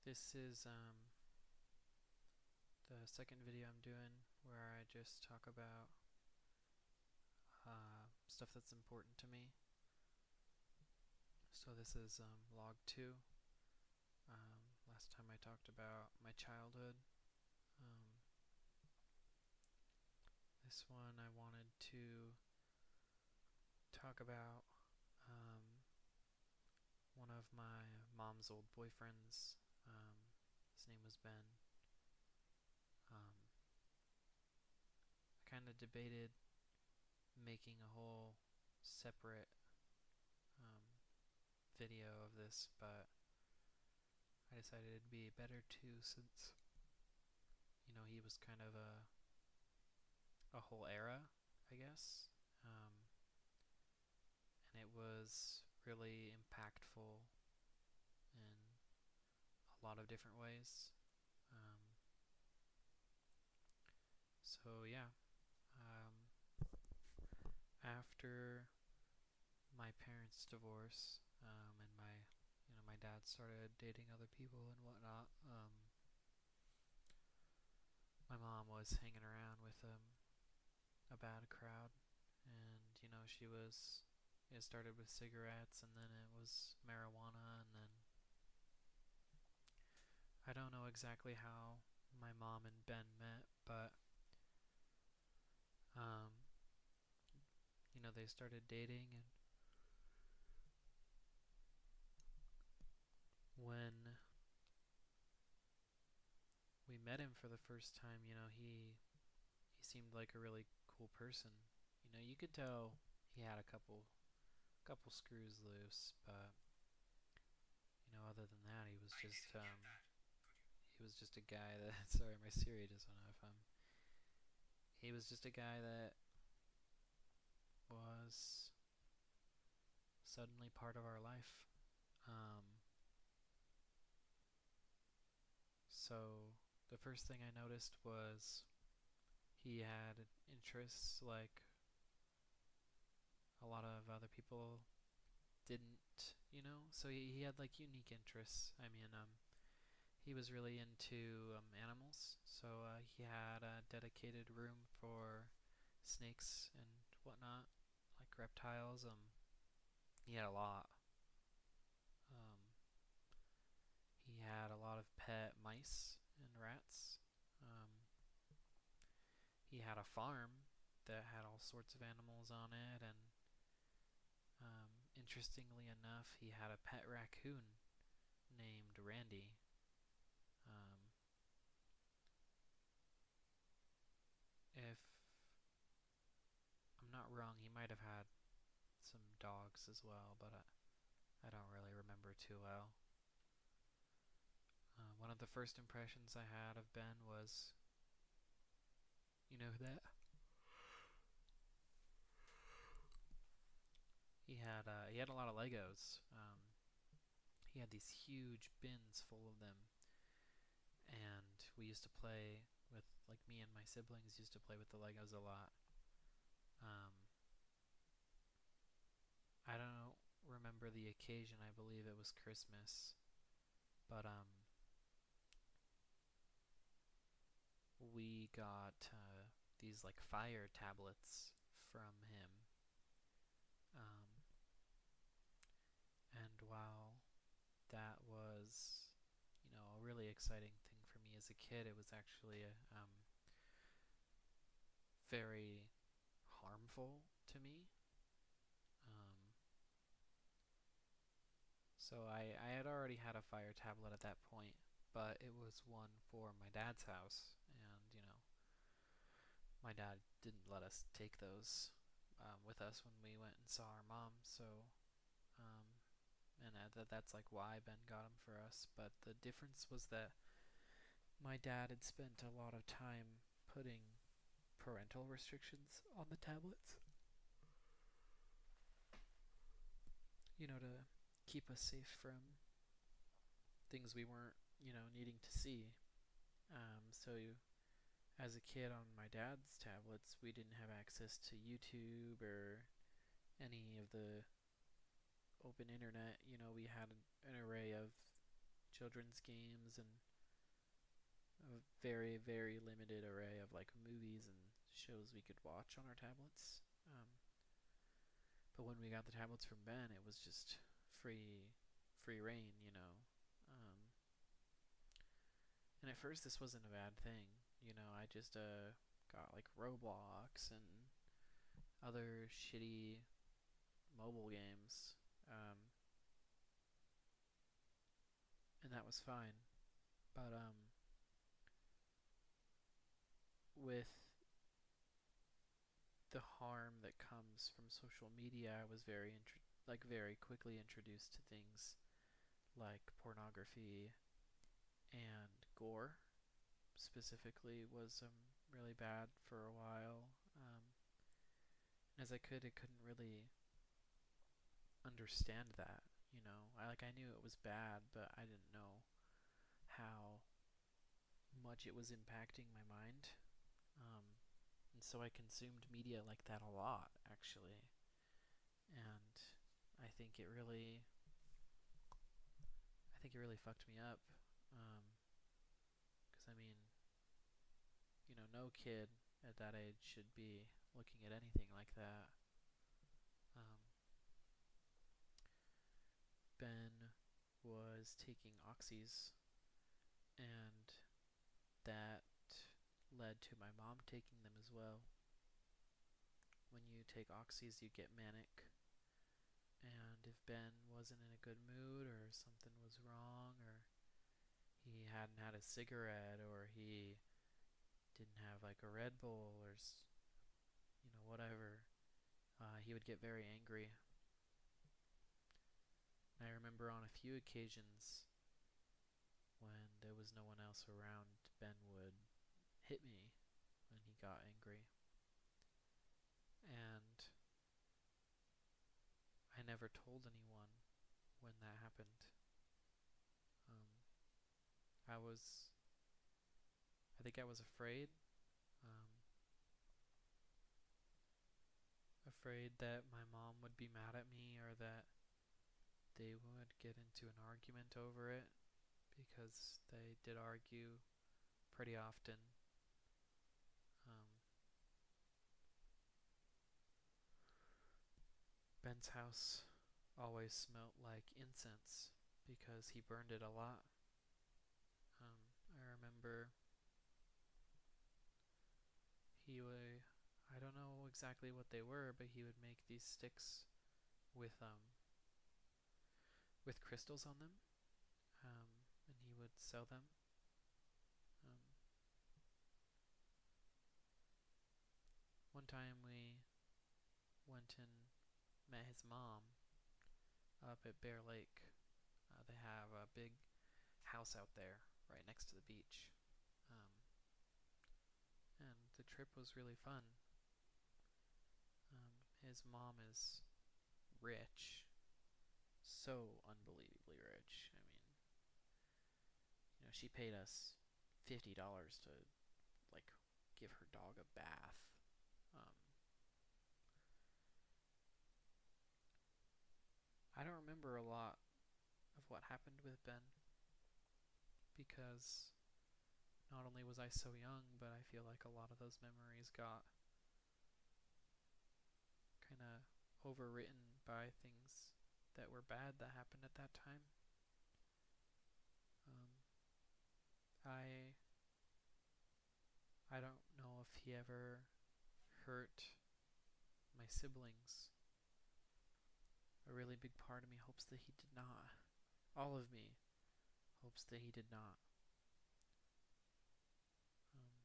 This is the second video I'm doing where I just talk about stuff that's important to me. So this is log 2. Last time I talked about my childhood. Um, this one I wanted to talk about one of my mom's old boyfriends. His name was Ben. I kind of debated making a whole separate video of this, but I decided it'd be better too, since he was kind of a whole era, I guess, and it was really impactful in a lot of different ways. So yeah, after my parents' divorce, and my dad started dating other people and whatnot, my mom was hanging around with a bad crowd, and it started with cigarettes, and then it was marijuana, and then I don't know exactly how my mom and Ben met, but they started dating, and when we met him for the first time, he seemed like a really cool person. You could tell he had a couple screws loose, but other than that, he was just a guy that sorry, my Siri just went off. He was just a guy that was suddenly part of our life. So the first thing I noticed was he had interests like a lot of other people didn't, So he had like unique interests. He was really into animals, so he had a dedicated room for snakes and whatnot, like reptiles. He had a lot. Um, he had a lot of pet mice and rats. Um, he had a farm that had all sorts of animals on it, and interestingly enough, he had a pet raccoon named Randy. Um, if I'm not wrong, he might have had some dogs as well, but I don't really remember too well. One of the first impressions I had of Ben was, that he had a lot of Legos. He had these huge bins full of them, and we used to play with, like, me and my siblings used to play with the Legos a lot. Um, I don't remember the occasion. I believe it was Christmas, but we got these like fire tablets from him. Um, and while that was, a really exciting thing for me as a kid, it was actually very harmful to me. Um, so I had already had a fire tablet at that point, but it was one for my dad's house, and my dad didn't let us take those with us when we went and saw our mom. So, and that's like why Ben got them for us. But the difference was that my dad had spent a lot of time putting parental restrictions on the tablets, to keep us safe from things we weren't, needing to see. So as a kid on my dad's tablets, we didn't have access to YouTube or any of the open internet. We had an array of children's games and a very, very limited array of like movies and shows we could watch on our tablets. But when we got the tablets from Ben, it was just free, free reign, you know. Um, and at first, this wasn't a bad thing. You know, I just got like Roblox and other shitty mobile games, and that was fine. But with the harm that comes from social media, I was very quickly introduced to things like pornography and gore. Specifically, was really bad for a while. As I couldn't really understand that. You know, I knew it was bad, but I didn't know how much it was impacting my mind. Um, and so I consumed media like that a lot, actually. And I think it really, I think it really fucked me up. Because I mean, you know, no kid at that age should be looking at anything like that. Um, Ben was taking oxys, and that led to my mom taking them as well. When you take oxys, you get manic, and if Ben wasn't in a good mood or something was wrong or he hadn't had a cigarette or he didn't have like a Red Bull or you know whatever, he would get very angry. And I remember on a few occasions when there was no one else around, Ben would hit me when he got angry. And I never told anyone when that happened. Um, I was, I think I was afraid, um, afraid that my mom would be mad at me or that they would get into an argument over it because they did argue pretty often. Um, Ben's house always smelt like incense because he burned it a lot. I remember he would, I don't know exactly what they were, but he would make these sticks with crystals on them, and he would sell them. Um, One time we went and met his mom up at Bear Lake. They have a big house out there right next to the beach, um, and the trip was really fun. His mom is rich, so unbelievably rich. I mean, you know, she paid us $50 to like give her dog a bath. Um, I don't remember a lot of what happened with Ben because not only was I so young, but I feel like a lot of those memories got kind of overwritten by things that were bad that happened at that time. Um, I I don't know if he ever hurt my siblings. A really big part of me hopes that he did not. All of me hopes that he did not. Um,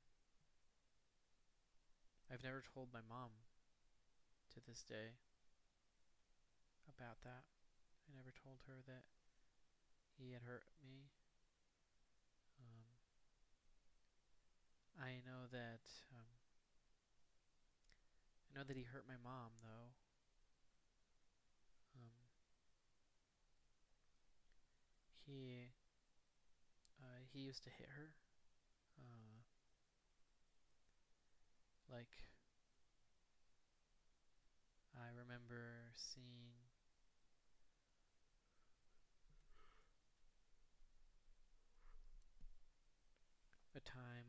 I've never told my mom to this day about that. I never told her that he had hurt me. Um, I know that um, I know that he hurt my mom though. Um, he used to hit her. Uh, like I remember seeing time,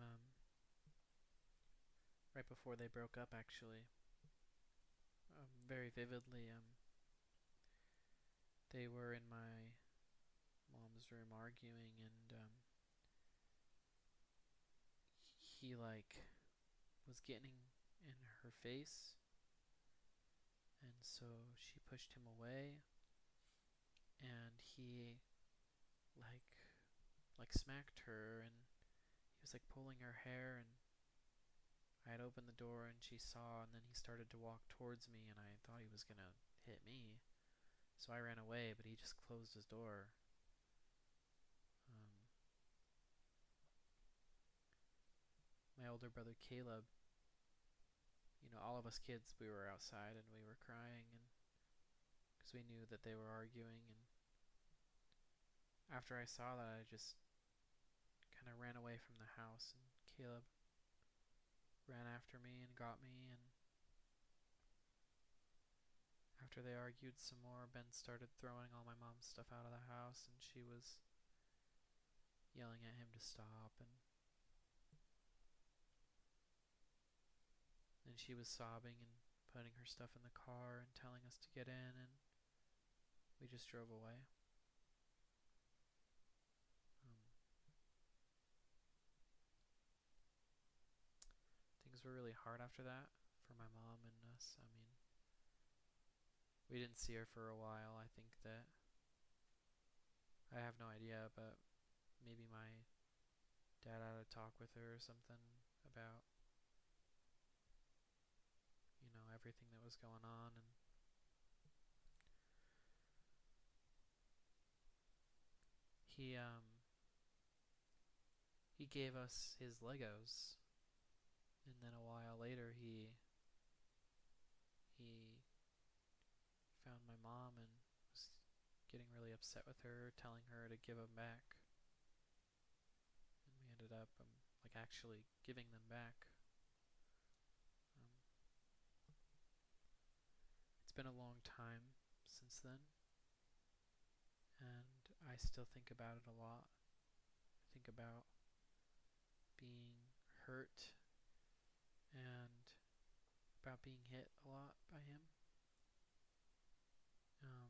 right before they broke up, actually, very vividly. They were in my mom's room arguing, and he like was getting in her face, and so she pushed him away, and he like smacked her, and he was like pulling her hair, and I had opened the door and she saw, and then he started to walk towards me, and I thought he was gonna hit me, so I ran away, but he just closed his door. Um, my older brother Caleb, all of us kids, we were outside and we were crying, and because we knew that they were arguing, and after I saw that, I just kind of ran away from the house, and Caleb ran after me and got me, and after they argued some more, Ben started throwing all my mom's stuff out of the house, and she was yelling at him to stop, and then she was sobbing and putting her stuff in the car and telling us to get in, and we just drove away. Um, Things were really hard after that for my mom and us. I mean, we didn't see her for a while. I think that, I have no idea, but maybe my dad had a talk with her or something about, everything that was going on, and he he gave us his Legos, and then a while later he found my mom and was getting really upset with her, telling her to give them back, and we ended up like actually giving them back. Um, it's been a long time since then, and I still think about it a lot. I think about being hurt and about being hit a lot by him. Um,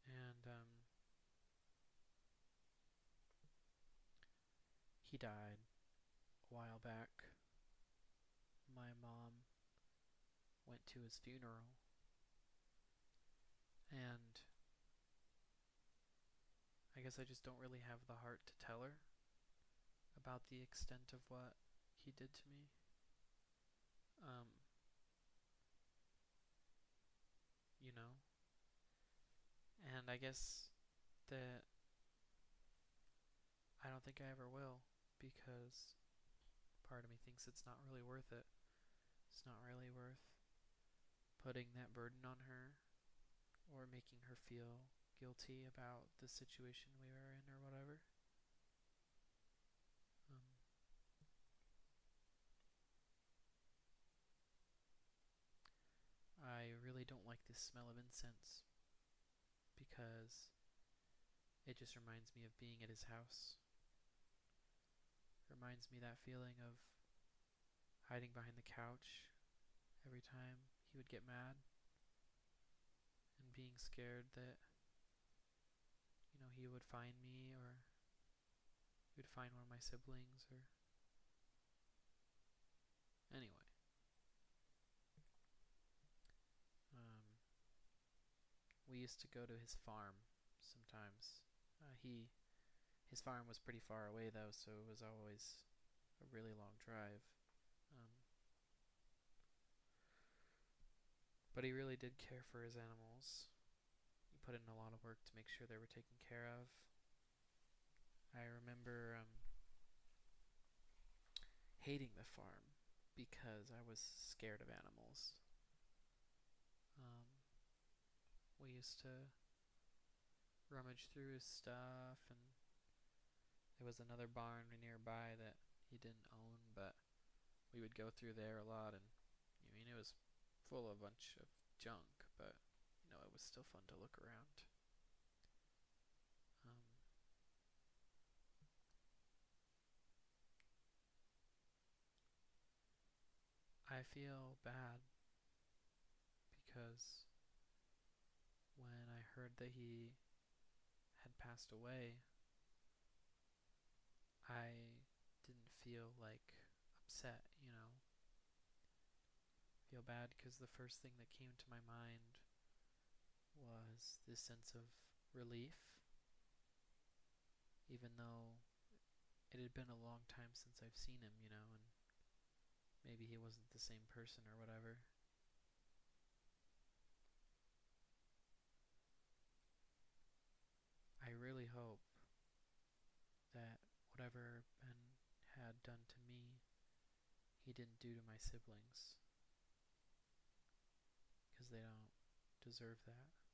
and he died a while back. My mom went to his funeral, and I guess I just don't really have the heart to tell her about the extent of what he did to me. Um, you know, and I guess that I don't think I ever will, because part of me thinks it's not really worth it. It's not really worth putting that burden on her or making her feel guilty about the situation we were in or whatever. Um, I really don't like the smell of incense because it just reminds me of being at his house. It reminds me that feeling of hiding behind the couch every time he would get mad, and being scared that, he would find me, or he would find one of my siblings, or anyway. Um, we used to go to his farm sometimes. His farm was pretty far away though, so it was always a really long drive. Um, but he really did care for his animals. He put in a lot of work to make sure they were taken care of. I remember hating the farm because I was scared of animals. Um, we used to rummage through his stuff, and there was another barn nearby that he didn't own, but we would go through there a lot, and it was full of a bunch of junk, but it was still fun to look around. Um, I feel bad because when I heard that he had passed away, I didn't feel like upset. Feel bad because the first thing that came to my mind was this sense of relief, even though it had been a long time since I've seen him, and maybe he wasn't the same person or whatever. I really hope that whatever Ben had done to me, he didn't do to my siblings, because they don't deserve that.